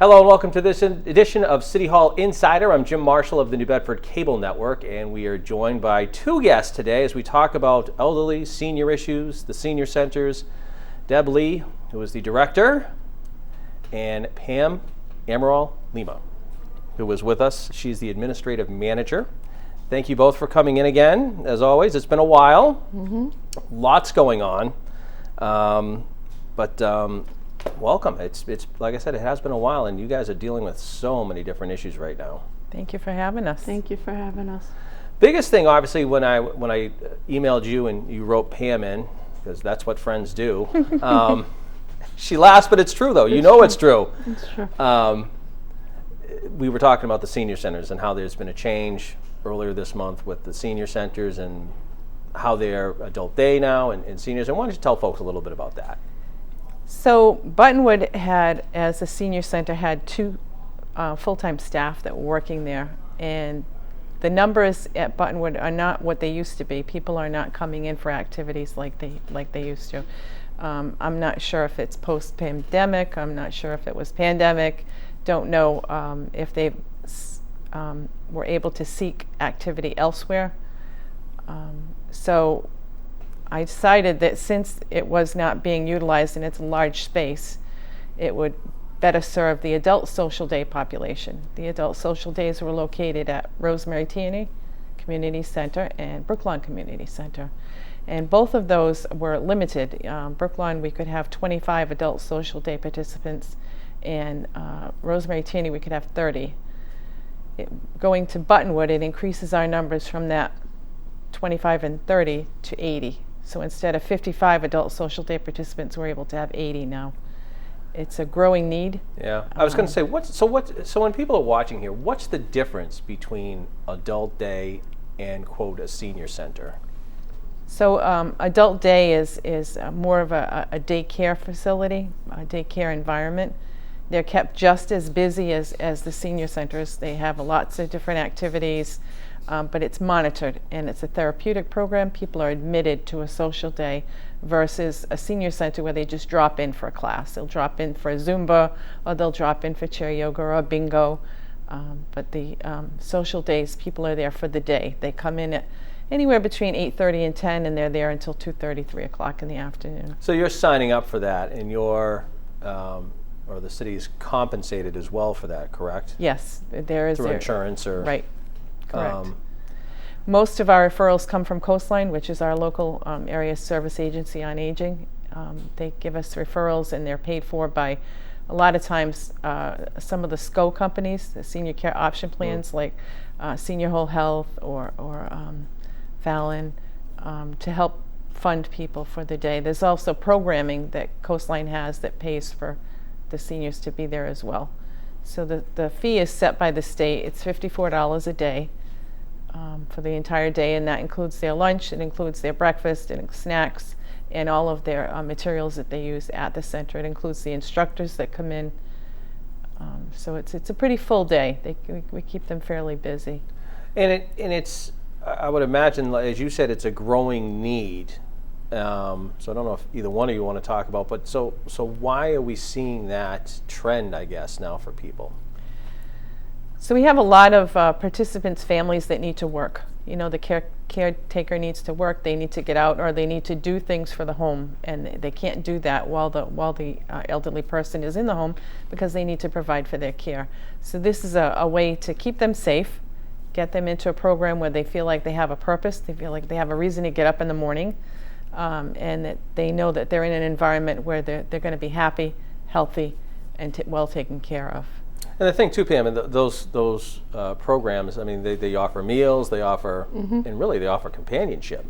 Hello and welcome to this edition of City Hall Insider. I'm Jim Marshall of the New Bedford Cable Network, and we are joined by two guests today as we talk about elderly, senior issues, the senior centers. Debra Lee, who is the director, and Pam Amaral Lima, who is with us. She's the administrative manager. Thank you both for coming in again. As always, it's been a while. Lots going on, but welcome. It's like I said, it has been a while, and you guys are dealing with so many different issues right now. Thank you for having us. Thank you for having us. Biggest thing, obviously, when I emailed you and you wrote Pam in, because that's what friends do. She laughs, but it's true, though. It's true. It's true. We were talking about the senior centers and how there's been a change earlier this month with the senior centers and how they're adult day now and seniors. And why don't you tell folks a little bit about that? So Buttonwood had, as a senior center, had two full-time staff that were working there, and the numbers at Buttonwood are not what they used to be. People are not coming in for activities like they used to. I'm not sure if it's post-pandemic. I'm not sure if it was pandemic. Don't know if they were able to seek activity elsewhere. So I decided that since it was not being utilized in its large space, it would better serve the adult social day population. The adult social days were located at Rosemary Tierney Community Center and Brooklawn Community Center. And both of those were limited. Brooklawn, we could have 25 adult social day participants, and Rosemary Tierney, we could have 30. Going to Buttonwood, it increases our numbers from that 25 and 30 to 80. So instead of 55 adult social day participants, we're able to have 80 now. It's a growing need. Yeah, I was going to say, so when people are watching here, what's the difference between adult day and, quote, a senior center? So adult day is more of a daycare facility, a daycare environment. They're kept just as busy as the senior centers. They have lots of different activities. But it's monitored, and it's a therapeutic program. People are admitted to a social day versus a senior center where they just drop in for a class. They'll drop in for a Zumba, or they'll drop in for chair yoga or a bingo. But the social days, people are there for the day. They come in at anywhere between 8:30 and 10, and they're there until 2:30, 3 o'clock in the afternoon. So you're signing up for that, and or the city is compensated as well for that, correct? Yes, there is. Through insurance or? Right. Correct. Most of our referrals come from Coastline, which is our local area service agency on aging. They give us referrals, and they're paid for by, a lot of times, some of the SCO companies, the senior care option plans, like Senior Whole Health or Fallon, to help fund people for the day. There's also programming that Coastline has that pays for the seniors to be there as well. So the fee is set by the state. It's $54 a day for the entire day, and that includes their lunch, it includes their breakfast, and snacks, and all of their materials that they use at the center. It includes the instructors that come in. So it's a pretty full day. We keep them fairly busy. And it's I would imagine, as you said, it's a growing need. So I don't know if either one of you want to talk about, but so why are we seeing that trend, I guess, now for people? So we have a lot of participants' families that need to work. The caretaker needs to work, they need to get out, or they need to do things for the home, and they can't do that while the elderly person is in the home because they need to provide for their care. So this is a way to keep them safe, get them into a program where they feel like they have a purpose, they feel like they have a reason to get up in the morning, and that they know that they're in an environment where they're going to be happy, healthy, and well taken care of. And the thing too, Pam, those programs, I mean, they offer meals, they offer, and really they offer companionship.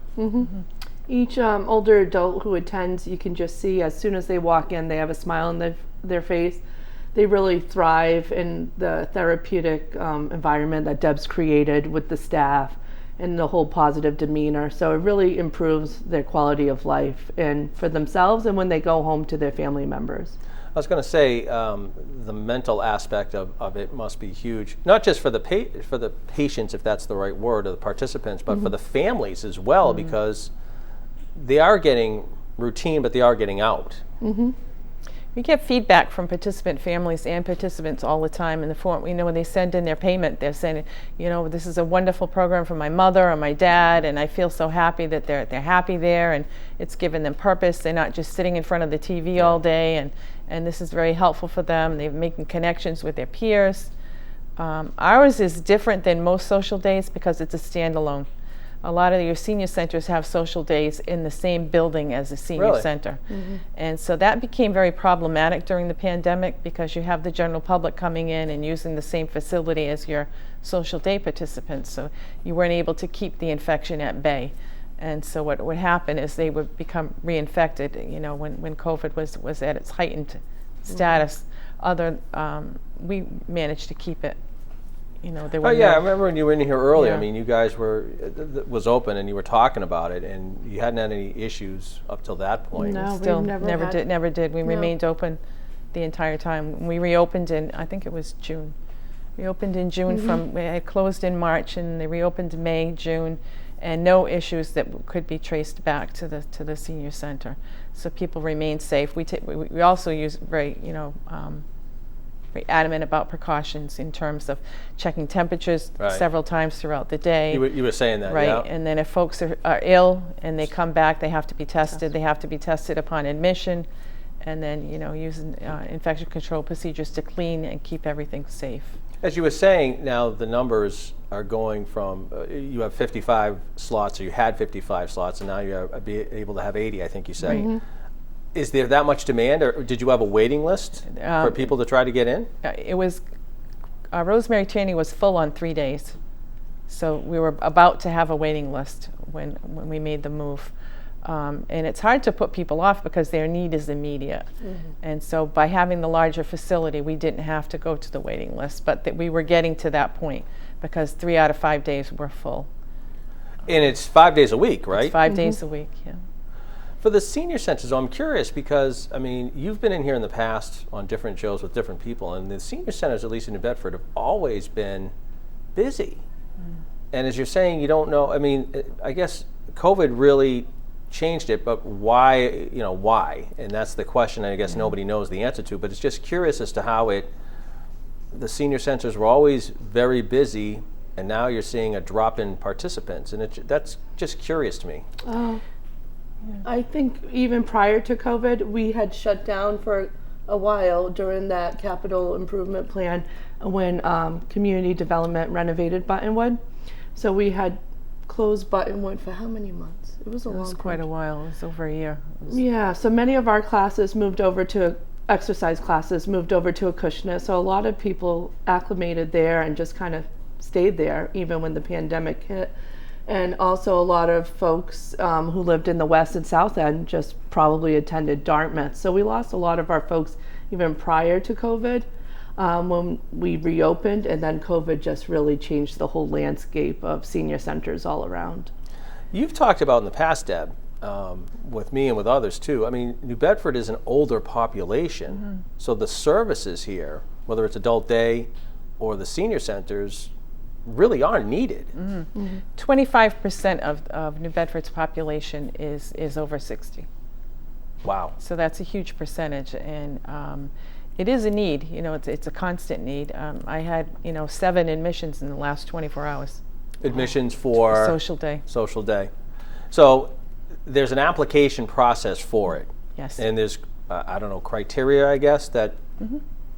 Each older adult who attends, you can just see as soon as they walk in, they have a smile on their face. They really thrive in the therapeutic environment that Deb's created with the staff and the whole positive demeanor. So it really improves their quality of life, and for themselves and when they go home to their family members. I was going to say the mental aspect of it must be huge, not just for the patients, if that's the right word, or the participants, but for the families as well, because they are getting routine, but they are getting out. We get feedback from participant families and participants all the time in the form, when they send in their payment, they're saying, this is a wonderful program for my mother or my dad, and I feel so happy that they're happy there, and it's given them purpose. They're not just sitting in front of the TV all day, and this is very helpful for them. They're making connections with their peers. Ours is different than most social days because it's a standalone. A lot of your senior centers have social days in the same building as the senior center. And so that became very problematic during the pandemic because you have the general public coming in and using the same facility as your social day participants. So you weren't able to keep the infection at bay. And so what would happen is they would become reinfected, when COVID was at its heightened status. We managed to keep it. There were I remember when you were in here earlier. I mean, you guys was open and you were talking about it, and you hadn't had any issues up till that point. No, Still we never did. We remained open the entire time. We reopened in, I think it was June. We opened in June we had closed in March, and they reopened in May, June, and no issues that could be traced back to the senior center. So people remained safe. We also use very adamant about precautions in terms of checking temperatures several times throughout the day. You were saying that, right? And then if folks are ill and they come back, they have to be tested. They have to be tested upon admission, and then using infection control procedures to clean and keep everything safe. As you were saying, now the numbers are going from you have 55 slots, or you had 55 slots, and now you're able to have 80. I think you said. Is there that much demand, or did you have a waiting list for people to try to get in? It was Rosemary Taney was full on 3 days, so we were about to have a waiting list when we made the move, and it's hard to put people off because their need is immediate, and so by having the larger facility, we didn't have to go to the waiting list, but that we were getting to that point because 3 out of 5 days were full. And it's 5 days a week, right? It's 5 days a week, yeah. For the senior centers, I'm curious because, I mean, you've been in here in the past on different shows with different people, and the senior centers, at least in New Bedford, have always been busy. And as you're saying, you don't know, I mean, I guess COVID really changed it, but why, why? And that's the question I guess nobody knows the answer to, but it's just curious as to how the senior centers were always very busy, and now you're seeing a drop in participants, and that's just curious to me. Oh. I think even prior to COVID, we had shut down for a while during that capital improvement plan when community development renovated Buttonwood. So we had closed Buttonwood for how many months? It was a long time. It was quite a while. It was over a year. Yeah, so many of our classes moved over to exercise classes, moved over to Acushnet. So a lot of people acclimated there and just kind of stayed there even when the pandemic hit. And also a lot of folks who lived in the West and South End just probably attended Dartmouth. So we lost a lot of our folks even prior to COVID when we reopened, and then COVID just really changed the whole landscape of senior centers all around. You've talked about in the past, Deb, with me and with others too. I mean, New Bedford is an older population, so the services here, whether it's adult day or the senior centers, really are needed. 25% of New Bedford's population is over 60. Wow. So that's a huge percentage, and it is a need. It's a constant need. I had 7 admissions in the last 24 hours. Admissions for social day. Social day. So there's an application process for it. Yes. And there's criteria, I guess, that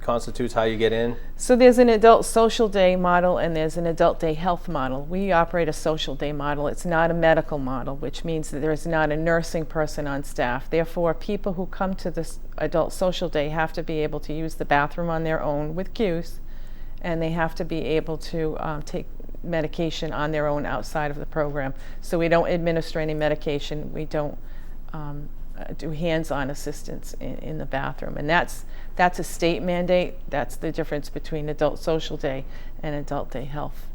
constitutes how you get in? So there's an adult social day model and there's an adult day health model. We operate a social day model. It's not a medical model, which means that there is not a nursing person on staff. Therefore, people who come to this adult social day have to be able to use the bathroom on their own with cues, and they have to be able to take medication on their own outside of the program. So we don't administer any medication. We don't do hands-on assistance in the bathroom, and that's a state mandate. That's the difference between adult social day and adult day health.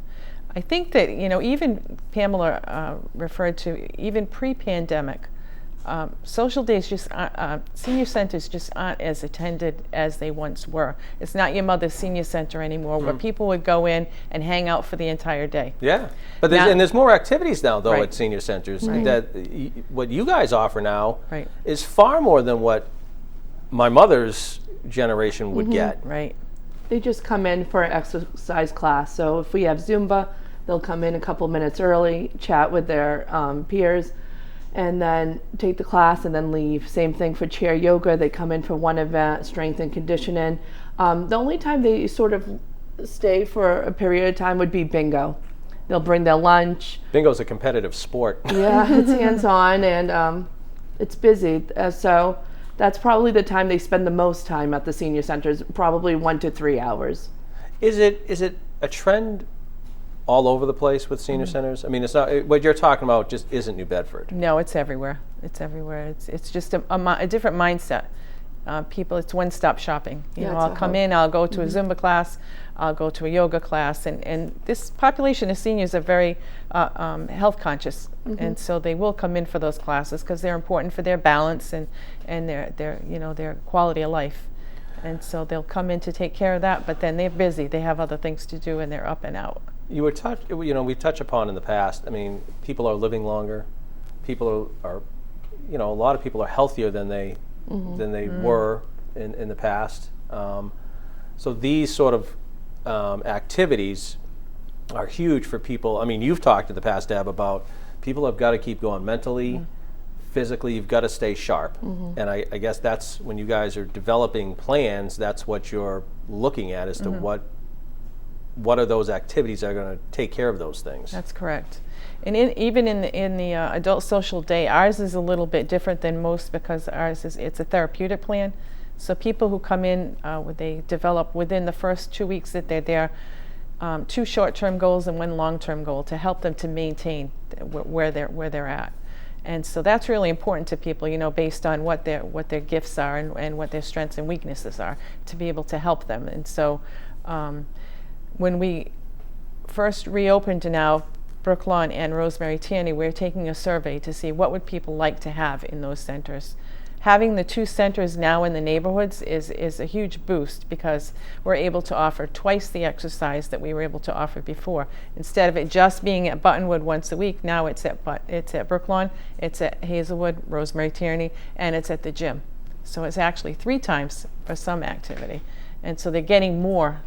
I think that even Pamela referred to even pre-pandemic, social days just senior centers just aren't as attended as they once were. It's not your mother's senior center anymore, where people would go in and hang out for the entire day. Yeah, but there's more activities now, though, Right. at senior centers. Right. That what you guys offer now Right. is far more than what my mother's generation would get. Right. They just come in for an exercise class. So if we have Zumba, they'll come in a couple minutes early, chat with their peers, and then take the class and then leave. Same thing for chair yoga. They come in for one event, strength and conditioning. The only time they sort of stay for a period of time would be bingo. They'll bring their lunch. Bingo's a competitive sport. Yeah, it's hands-on and it's busy. So that's probably the time they spend the most time at the senior centers, probably 1 to 3 hours. Is it a trend all over the place with senior centers? I mean, it's not what you're talking about. Just isn't New Bedford. No, it's everywhere. It's everywhere. It's just a different mindset. People, it's one-stop shopping. You know, I'll come in, I'll go to a Zumba class, I'll go to a yoga class, and this population of seniors are very health conscious, and so they will come in for those classes because they're important for their balance and their quality of life. And so they'll come in to take care of that, but then they're busy. They have other things to do, and they're up and out. We touched upon in the past. I mean, people are living longer. People are a lot of people are healthier than they were in the past. So these sort of activities are huge for people. I mean, you've talked in the past, Deb, about people have got to keep going mentally, physically. You've got to stay sharp. And I guess that's when you guys are developing plans. That's what you're looking at as to what are those activities that are going to take care of those things. That's correct. And even in the adult social day, ours is a little bit different than most because it's a therapeutic plan. So people who come in, they develop within the first 2 weeks that they're there, 2 short-term goals and 1 long-term goal to help them to maintain where they're at. And so that's really important to people, based on what their gifts are and what their strengths and weaknesses are, to be able to help them. And so when we first reopened now Brooklawn and Rosemary Tierney, we're taking a survey to see what would people like to have in those centers. Having the 2 centers now in the neighborhoods is a huge boost because we're able to offer twice the exercise that we were able to offer before. Instead of it just being at Buttonwood once a week, now it's at Brooklawn, it's at Hazelwood, Rosemary Tierney, and it's at the gym. So it's actually 3 times for some activity. And so they're getting more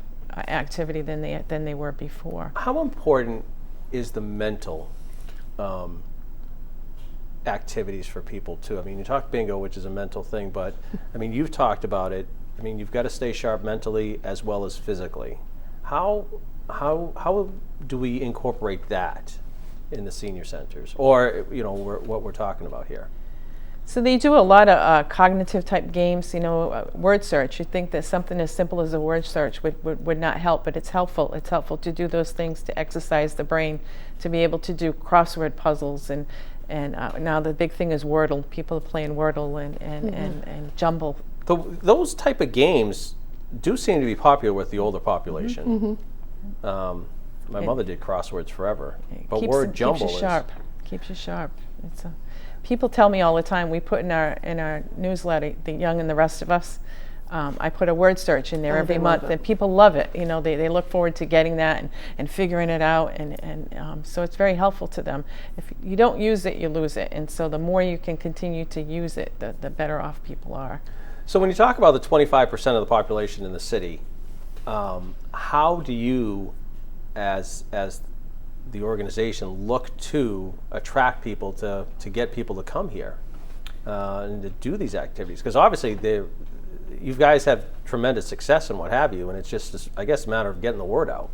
activity than they were before. How important is the mental activities for people too? I mean, you talk bingo, which is a mental thing, but I mean, you've talked about it. I mean, you've got to stay sharp mentally as well as physically. How do we incorporate that in the senior centers, or what we're talking about here? So they do a lot of cognitive type games, word search. You'd think that something as simple as a word search would not help, but it's helpful. It's helpful to do those things to exercise the brain, to be able to do crossword puzzles, and now the big thing is Wordle. People are playing Wordle and Jumble. Those type of games do seem to be popular with the older population. My mother did crosswords forever, but word jumble keeps you sharp. People tell me all the time, we put in our newsletter, The Young and the Rest of Us, I put a word search in there every month, and people love it. They look forward to getting that and figuring it out, and so it's very helpful to them. If you don't use it, you lose it, and so the more you can continue to use it, the better off people are. So when you talk about the 25% of the population in the city, how do you, as the organization, look to attract people to get people to come here and to do these activities? Because obviously you guys have tremendous success and what have you, and it's just, I guess, a matter of getting the word out.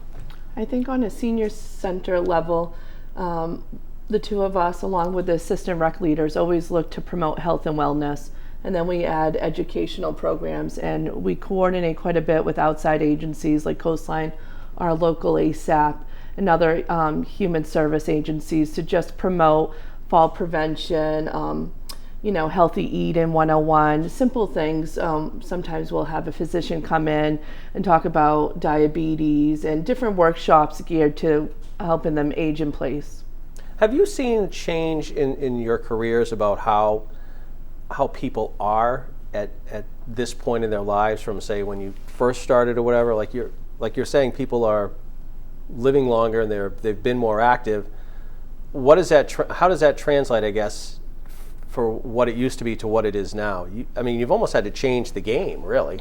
I think on a senior center level, the 2 of us, along with the assistant rec leaders, always look to promote health and wellness. And then we add educational programs, and we coordinate quite a bit with outside agencies like Coastline, our local ASAP, and other human service agencies to just promote fall prevention, healthy eating 101, simple things. Sometimes we'll have a physician come in and talk about diabetes and different workshops geared to helping them age in place. Have you seen a change in your careers about how people are at this point in their lives from, say, when you first started or whatever? Like you're saying, people are living longer and they've been more active. What is that? How does that translate, I guess, for what it used to be to what it is now. I mean, you've almost had to change the game, really.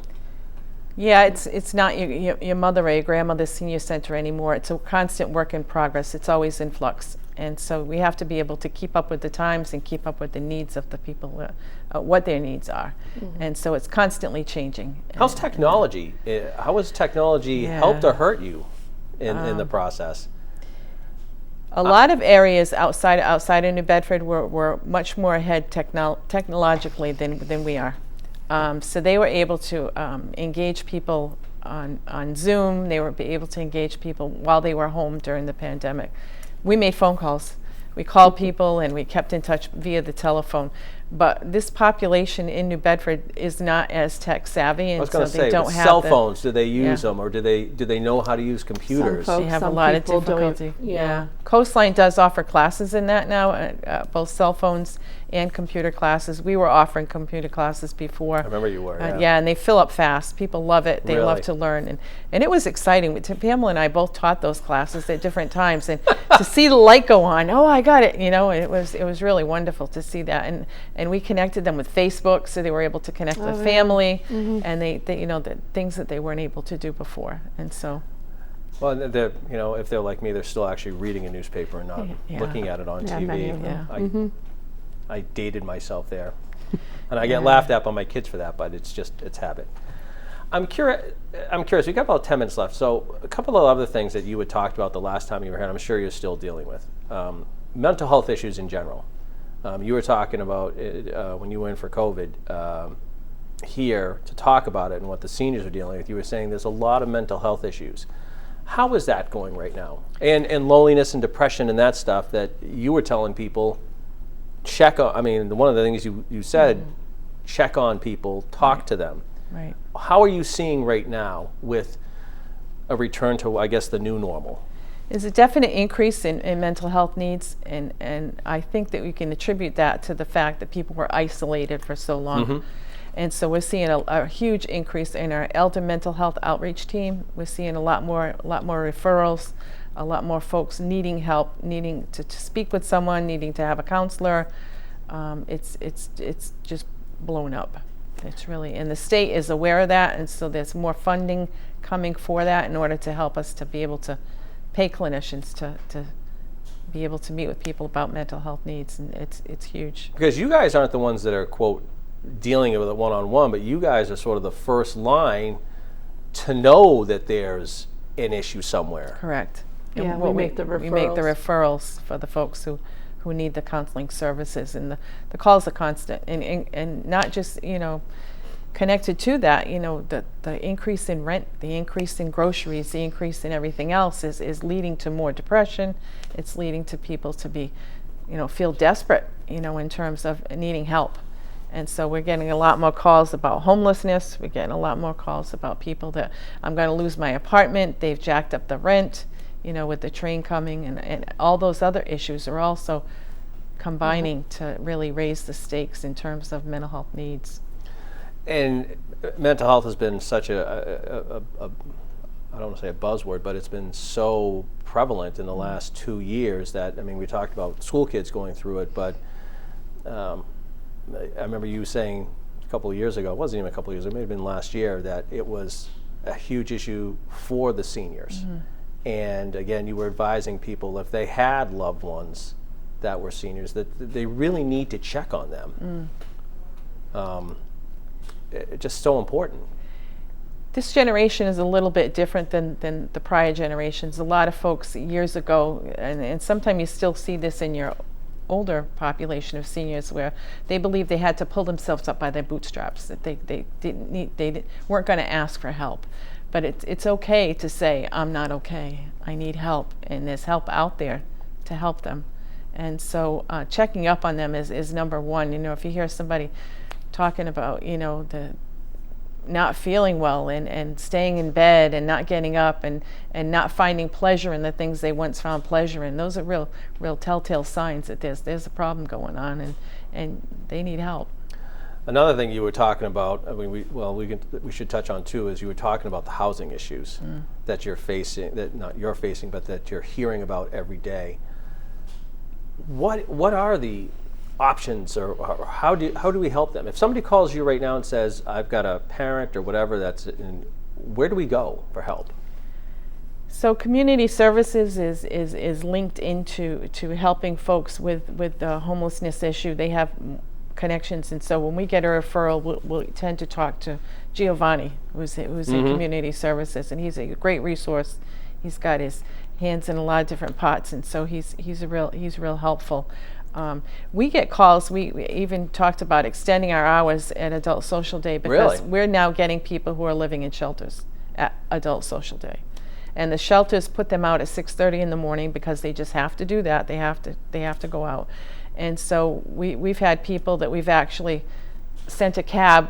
Yeah, it's not your mother or your grandmother's senior center anymore. It's a constant work in progress. It's always in flux. And so we have to be able to keep up with the times and keep up with the needs of the people, what their needs are. Mm-hmm. And so it's constantly changing. How's technology? How has technology helped or hurt you in the process? A lot of areas outside of New Bedford were much more ahead technologically than we are. So they were able to engage people on Zoom. They were able to engage people while they were home during the pandemic. We made phone calls. We called people and we kept in touch via the telephone. But this population in New Bedford is not as tech savvy, and so they don't have cell phones. Do they use them, or do they know how to use computers? Some folks, they have a lot of difficulty. Yeah. Coastline does offer classes in that now, both cell phones and computer classes. We were offering computer classes before. I remember you were. Yeah, and they fill up fast. People love it. They love to learn, and it was exciting. Pamela and I both taught those classes at different times, and to see the light go on, oh, I got it. You know, it was really wonderful to see that, and we connected them with Facebook, so they were able to connect with family, and they the things that they weren't able to do before, and so. Well, if they're like me, they're still actually reading a newspaper and not looking at it on TV. Many of them. I dated myself there, and I get laughed at by my kids for that, but it's habit. I'm curious. We got about 10 minutes left, so a couple of other things that you had talked about the last time you were here, and I'm sure you're still dealing with. Mental health issues in general. You were talking about when you went for COVID here to talk about it and what the seniors are dealing with. You were saying there's a lot of mental health issues. How is that going right now? And loneliness and depression and that stuff that you were telling people, check on. I mean, one of the things you said, check on people, talk to them. Right. How are you seeing right now with a return to, I guess, the new normal? There's a definite increase in mental health needs, and I think that we can attribute that to the fact that people were isolated for so long. And so we're seeing a huge increase in our elder mental health outreach team. We're seeing a lot more referrals, a lot more folks needing help, needing to speak with someone, needing to have a counselor. It's just blown up. It's really, and the state is aware of that, and so there's more funding coming for that in order to help us to be able to pay clinicians to be able to meet with people about mental health needs, and it's huge. Because you guys aren't the ones that are, quote, dealing with it one-on-one, but you guys are sort of the first line to know that there's an issue somewhere. Correct. Yeah, we make the referrals. We make the referrals for the folks who need the counseling services, and the calls are constant, and not just, connected to that, the increase in rent, the increase in groceries, the increase in everything else is leading to more depression. It's leading to people to be, feel desperate, in terms of needing help. And so we're getting a lot more calls about homelessness. We're getting a lot more calls about people that, I'm going to lose my apartment. They've jacked up the rent, with the train coming, and all those other issues are also combining to really raise the stakes in terms of mental health needs. And mental health has been such a I don't want to say a buzzword, but it's been so prevalent in the last 2 years that, we talked about school kids going through it, but I remember you saying a couple of years ago, it wasn't even a couple of years, it may have been last year, that it was a huge issue for the seniors. And again, you were advising people if they had loved ones that were seniors, that they really need to check on them. It's just so important. This generation is a little bit different than the prior generations. A lot of folks years ago, and sometimes you still see this in your older population of seniors, where they believe they had to pull themselves up by their bootstraps, that they weren't going to ask for help. But it's okay to say, I'm not okay, I need help, and there's help out there to help them. And so checking up on them is number one. If you hear somebody talking about, the not feeling well and staying in bed and not getting up and not finding pleasure in the things they once found pleasure in, those are real telltale signs that there's a problem going on, and they need help. Another thing you were talking about, we should touch on too, is you were talking about the housing issues that you're facing, that not you're facing, but that you're hearing about every day. What are the options, or how do we help them? If somebody calls you right now and says, I've got a parent or whatever where do we go for help? So community services is linked into helping folks with the homelessness issue. They have connections, and so when we get a referral, we'll tend to talk to Giovanni, who's in community services, and he's a great resource. He's got his hands in a lot of different pots, and so he's real helpful. We get calls. We even talked about extending our hours at Adult Social Day because we're now getting people who are living in shelters at Adult Social Day. And the shelters put them out at 6:30 in the morning because they just have to do that. They have to go out. And so we've had people that we've actually sent a cab,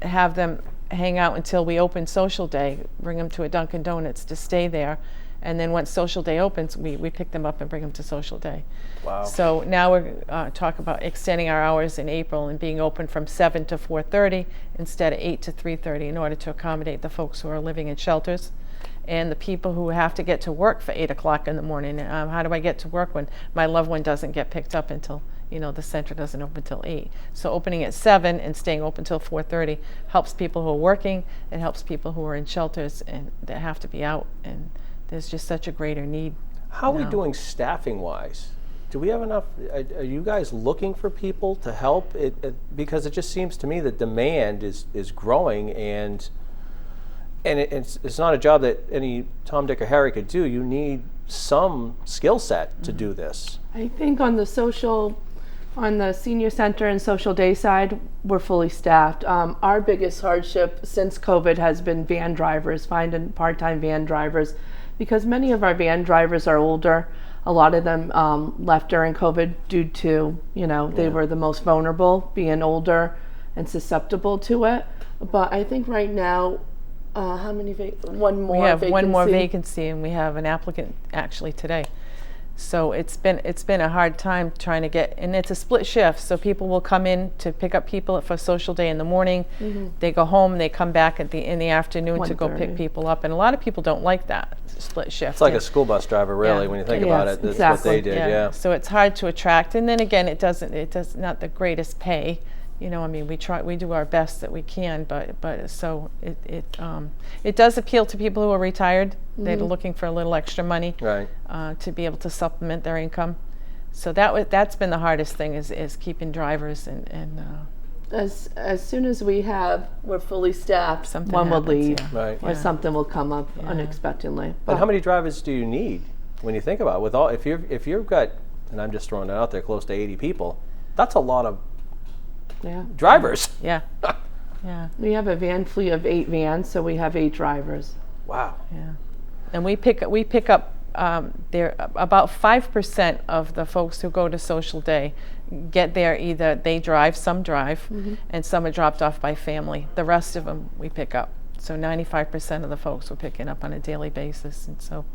have them hang out until we open Social Day, bring them to a Dunkin' Donuts to stay there. And then once Social Day opens, we pick them up and bring them to Social Day. Wow. So now we're talking about extending our hours in April and being open from 7 to 4:30 instead of 8 to 3:30 in order to accommodate the folks who are living in shelters and the people who have to get to work for 8 o'clock in the morning. How do I get to work when my loved one doesn't get picked up until, the center doesn't open until 8? So opening at 7 and staying open until 4:30 helps people who are working. It helps people who are in shelters and that have to be out. And there's just such a greater need. How are we doing staffing-wise? Do we have enough? Are you guys looking for people to help? Because it just seems to me that demand is growing, and it's not a job that any Tom, Dick, or Harry could do. You need some skill set to do this. I think on the senior center and social day side, we're fully staffed. Our biggest hardship since COVID has been van drivers, finding part-time van drivers, because many of our van drivers are older. A lot of them left during COVID due to, they were the most vulnerable, being older and susceptible to it. But I think right now, how many one more we have vacancy. One more vacancy, and we have an applicant actually today. So it's been a hard time trying to get, and it's a split shift. So people will come in to pick up people for Social Day in the morning. They go home. They come back in the afternoon to go pick people up. And a a lot of people don't like that split shift. It's like a school bus driver, really, when you think about it. That's exactly. what they did. Yeah. So it's hard to attract, and then again, it does not the greatest pay. We do our best that we can, but so it does appeal to people who are retired. They're looking for a little extra money, right, to be able to supplement their income. So that's been the hardest thing is keeping drivers and as soon as we're fully staffed, one will leave, or something will come up unexpectedly. But how many drivers do you need when you think about it? If you've got, and I'm just throwing it out there, close to 80 people, that's a lot of drivers. Yeah. We have a van fleet of 8 vans, so we have 8 drivers. Wow. Yeah. And we pick up there about 5% of the folks who go to Social Day get there, either they drive, some drive, and some are dropped off by family. The rest of them we pick up. So 95% of the folks we're picking up on a daily basis. And so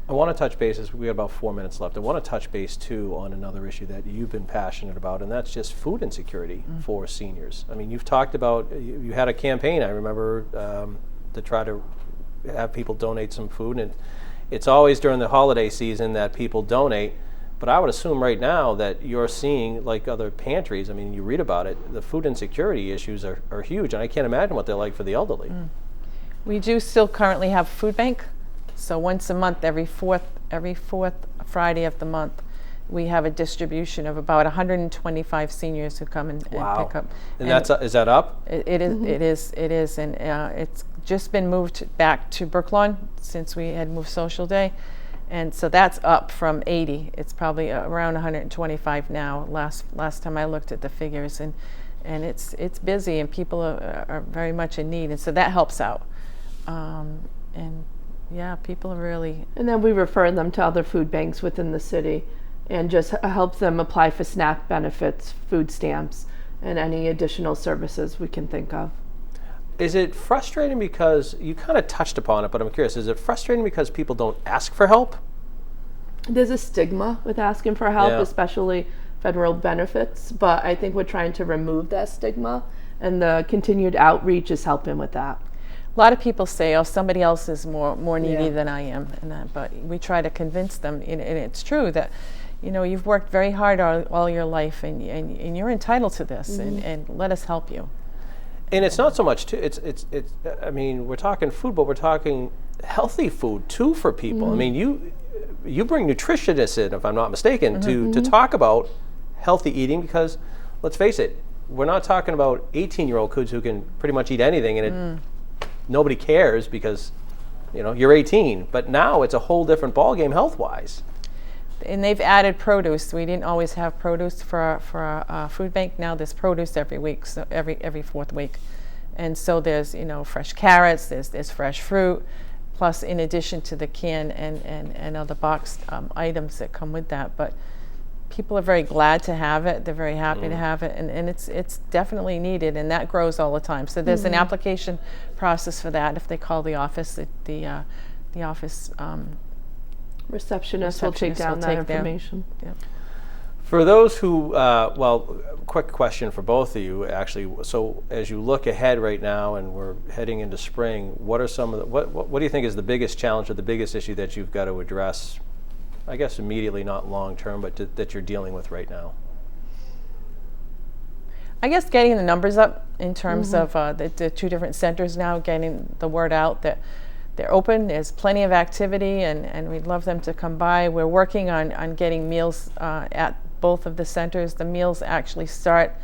I want to touch bases. We got about 4 minutes left. I want to touch base too on another issue that you've been passionate about, and that's just food insecurity for seniors. I mean, you've talked about, you had a campaign, I remember, to try to have people donate some food, and it's always during the holiday season that people donate. But I would assume right now that you're seeing, like other pantries, I mean, you read about it, the food insecurity issues are huge, and I can't imagine what they're like for the elderly. We do still currently have a food bank. So once a month, every fourth Friday of the month, we have a distribution of about 125 seniors who come and pick up. And is that up? It is, and it's just been moved back to Brooklawn since we had moved Social Day, and so that's up from 80. It's probably around 125 now. Last time I looked at the figures, and it's busy, and people are very much in need, and so that helps out. And yeah, people are really. And then we refer them to other food banks within the city and just help them apply for SNAP benefits, food stamps, and any additional services we can think of. Is it frustrating because, you kind of touched upon it, but I'm curious, is it frustrating because people don't ask for help? There's a stigma with asking for help, especially federal benefits, but I think we're trying to remove that stigma, and the continued outreach is helping with that. A lot of people say, "Oh, somebody else is more needy than I am," but we try to convince them. And it's true that, you know, you've worked very hard all your life, and you're entitled to this, and let us help you. And it's not so much too. It's. I mean, we're talking food, but we're talking healthy food too for people. I mean, you bring nutritionists in, if I'm not mistaken, to talk about healthy eating, because let's face it, we're not talking about 18-year-old kids who can pretty much eat anything, and nobody cares because, you know, you're 18. But now it's a whole different ballgame health-wise. And they've added produce. We didn't always have produce for our food bank. Now there's produce every week, so every fourth week. And so there's, you know, fresh carrots, there's fresh fruit, plus in addition to the can and other boxed items that come with that. But people are very glad to have it. They're very happy to have it, and it's definitely needed, and that grows all the time. So there's an application process for that. If they call the office, the office Receptionist will take down that information. Yep. For those who, well, quick question for both of you, actually. So as you look ahead right now, and we're heading into spring, what are some of the, what do you think is the biggest challenge or the biggest issue that you've got to address? I guess immediately, not long term, but that you're dealing with right now. I guess getting the numbers up in terms of the two different centers now, getting the word out that they're open, there's plenty of activity, and we'd love them to come by. We're working on getting meals at both of the centers. The meals actually start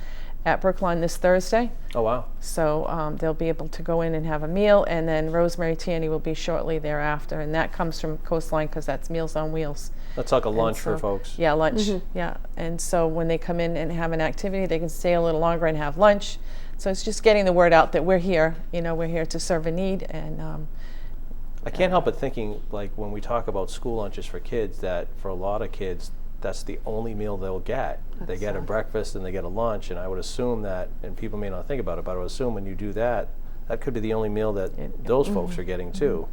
at Brookline this Thursday. Oh, wow. So they'll be able to go in and have a meal, and then Rosemary Tierney will be shortly thereafter, and that comes from Coastline because that's Meals on Wheels. That's like a lunch for folks. Yeah, lunch, yeah. And so when they come in and have an activity, they can stay a little longer and have lunch. So it's just getting the word out that we're here, you know, we're here to serve a need. And I can't help but thinking, like, when we talk about school lunches for kids, that for a lot of kids, that's the only meal they'll get. They get a breakfast and they get a lunch, and I would assume that, and people may not think about it, but I would assume when you do that, that could be the only meal that those folks are getting too,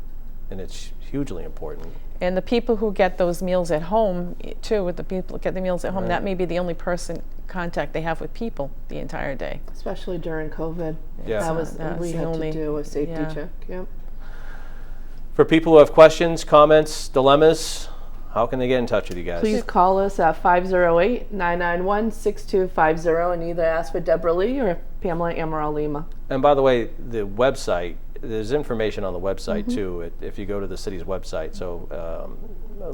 and it's hugely important. And the people who get those meals at home too, with the people who get the meals at home, that may be the only person contact they have with people the entire day. Especially during COVID. Yeah. That was we had to do a safety check. Yep. For people who have questions, comments, dilemmas, how can they get in touch with you guys? Please call us at 508-991-6250 and either ask for Debra Lee or Pamela Amaral Lima. And by the way, the website, there's information on the website too, if you go to the city's website. So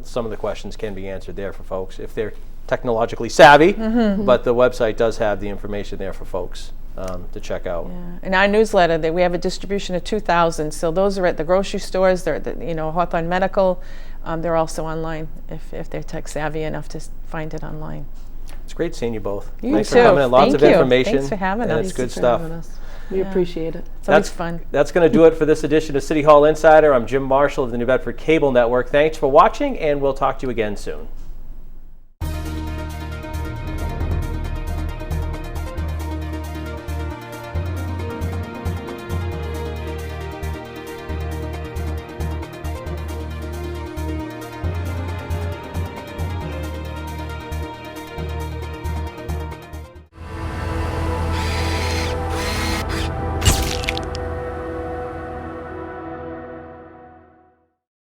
some of the questions can be answered there for folks if they're technologically savvy, but the website does have the information there for folks to check out. Yeah. In our newsletter, that we have a distribution of 2,000. So those are at the grocery stores. They're at the, you know, Hawthorne Medical. They're also online if they're tech savvy enough to find it online. It's great seeing you both. You Thanks too. for coming in. Lots Thank of you. information. Thanks for having us. It's good stuff. We appreciate it. It's always fun. That's going to do it for this edition of City Hall Insider. I'm Jim Marshall of the New Bedford Cable Network. Thanks for watching, and we'll talk to you again soon.